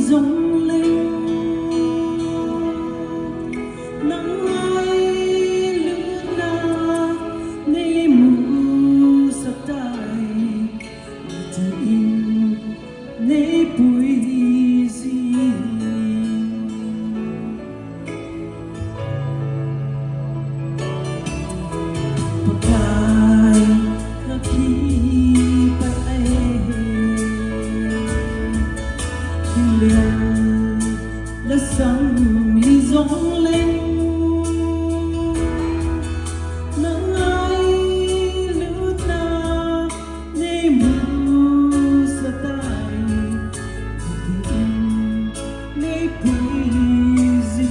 giống linh nắng ai lướt na ni mu sa tay tin ni bụi gì tay khắp khi là sóng đi giống lên nắng ai lướt na để mù sa tay để bụi gì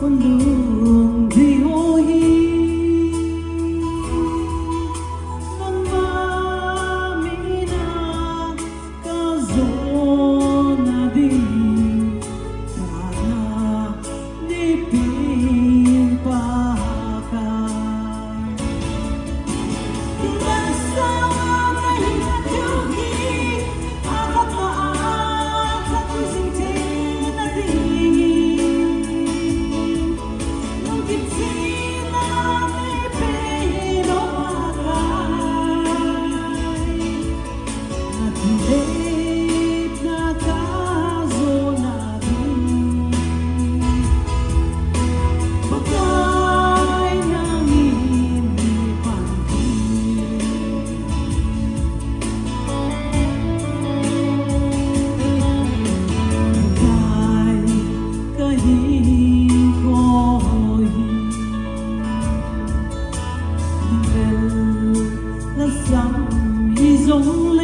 con đường đi hối non ba mina ca zona đi na đi pin pa ka di sa na hinajugi akat na kusintin na di giống